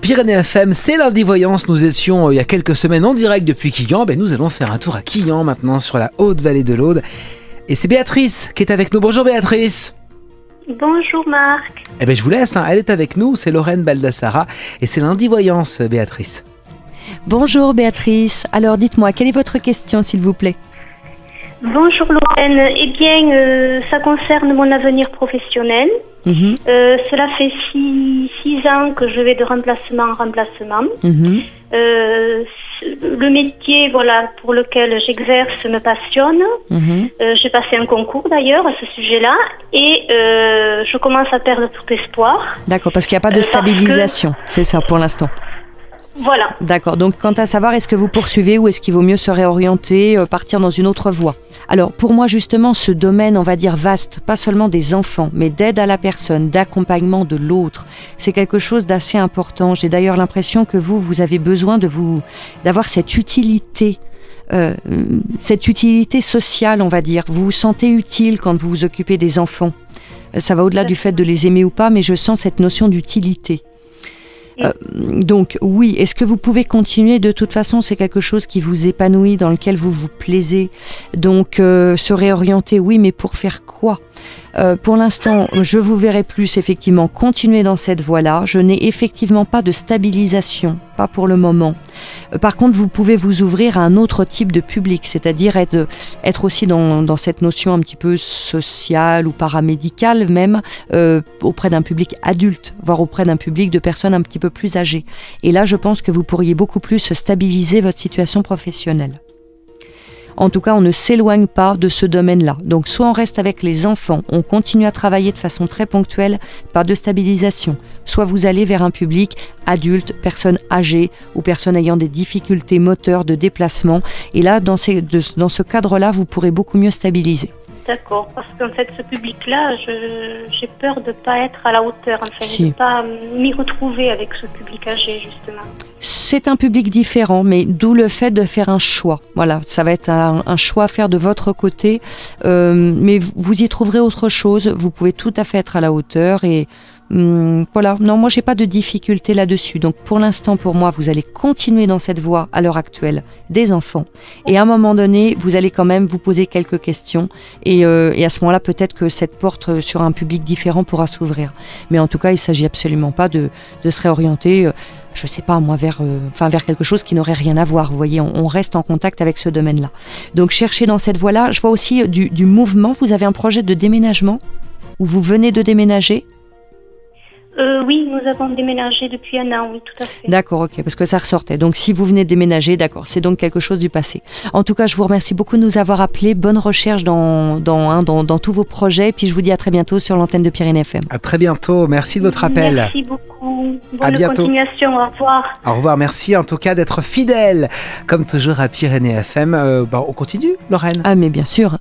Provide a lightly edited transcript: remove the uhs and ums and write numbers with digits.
Pyrénées FM, c'est lundi voyance. Nous étions il y a quelques semaines en direct depuis Quillan. Nous allons faire un tour à Quillan maintenant sur la haute vallée de l'Aude. Et c'est Béatrice qui est avec nous. Bonjour Béatrice. Bonjour Marc. Je vous laisse, elle est avec nous, c'est Lorraine Baldassara. Et c'est lundi voyance, Béatrice. Bonjour Béatrice. Alors dites-moi, quelle est votre question s'il vous plaît? Bonjour Lorraine. Ça concerne mon avenir professionnel. Cela fait 6 ans que je vais de remplacement en remplacement. Le métier pour lequel j'exerce me passionne. J'ai passé un concours d'ailleurs à ce sujet-là et je commence à perdre tout espoir. D'accord, parce qu'il n'y a pas de stabilisation, c'est ça pour l'instant. Voilà. D'accord, donc quant à savoir, est-ce que vous poursuivez ou est-ce qu'il vaut mieux se réorienter, partir dans une autre voie? Alors pour moi justement, ce domaine, on va dire vaste, pas seulement des enfants, mais d'aide à la personne, d'accompagnement de l'autre, c'est quelque chose d'assez important. J'ai d'ailleurs l'impression que vous avez besoin d'avoir cette utilité sociale, on va dire. Vous vous sentez utile quand vous vous occupez des enfants. Ça va au-delà du fait de les aimer ou pas, mais je sens cette notion d'utilité. Donc oui, est-ce que vous pouvez continuer? De toute façon, c'est quelque chose qui vous épanouit, dans lequel vous vous plaisez. Donc se réorienter, oui, mais pour faire quoi? Pour l'instant, je vous verrai plus effectivement continuer dans cette voie-là. Je n'ai effectivement pas de stabilisation, pas pour le moment. Par contre, vous pouvez vous ouvrir à un autre type de public, c'est-à-dire être aussi dans cette notion un petit peu sociale ou paramédicale même, auprès d'un public adulte, voire auprès d'un public de personnes un petit peu plus âgées. Et là, je pense que vous pourriez beaucoup plus stabiliser votre situation professionnelle. En tout cas, on ne s'éloigne pas de ce domaine-là. Donc, soit on reste avec les enfants, on continue à travailler de façon très ponctuelle, pas de stabilisation. Soit vous allez vers un public adulte, personnes âgées ou personnes ayant des difficultés moteurs de déplacement. Et là, dans ce cadre-là, vous pourrez beaucoup mieux stabiliser. D'accord, parce qu'en fait, ce public-là, j'ai peur de ne pas être à la hauteur, de ne pas m'y retrouver avec ce public âgé, justement. C'est un public différent, mais d'où le fait de faire un choix. Voilà, ça va être un choix à faire de votre côté, mais vous y trouverez autre chose. Vous pouvez tout à fait être à la hauteur et voilà. Non, moi j'ai pas de difficulté là-dessus. Donc pour l'instant, pour moi, vous allez continuer dans cette voie à l'heure actuelle des enfants. Et à un moment donné, vous allez quand même vous poser quelques questions et à ce moment-là, peut-être que cette porte sur un public différent pourra s'ouvrir. Mais en tout cas, il s'agit absolument pas de se réorienter. Je sais pas moi, vers quelque chose qui n'aurait rien à voir. Vous voyez, on reste en contact avec ce domaine-là. Donc cherchez dans cette voie-là. Je vois aussi du mouvement. Vous avez un projet de déménagement ou vous venez de déménager? Oui, nous avons déménagé depuis 1 an, oui, tout à fait. D'accord, ok, parce que ça ressortait. Donc si vous venez de déménager, d'accord, c'est donc quelque chose du passé. En tout cas, je vous remercie beaucoup de nous avoir appelés. Bonne recherche dans tous vos projets. Puis je vous dis à très bientôt sur l'antenne de Pyrénées FM. À très bientôt, merci de votre appel. Merci beaucoup. Bonne continuation, au revoir. Au revoir, merci en tout cas d'être fidèle, comme toujours à Pyrénées FM. On continue, Lorraine? Ah mais bien sûr.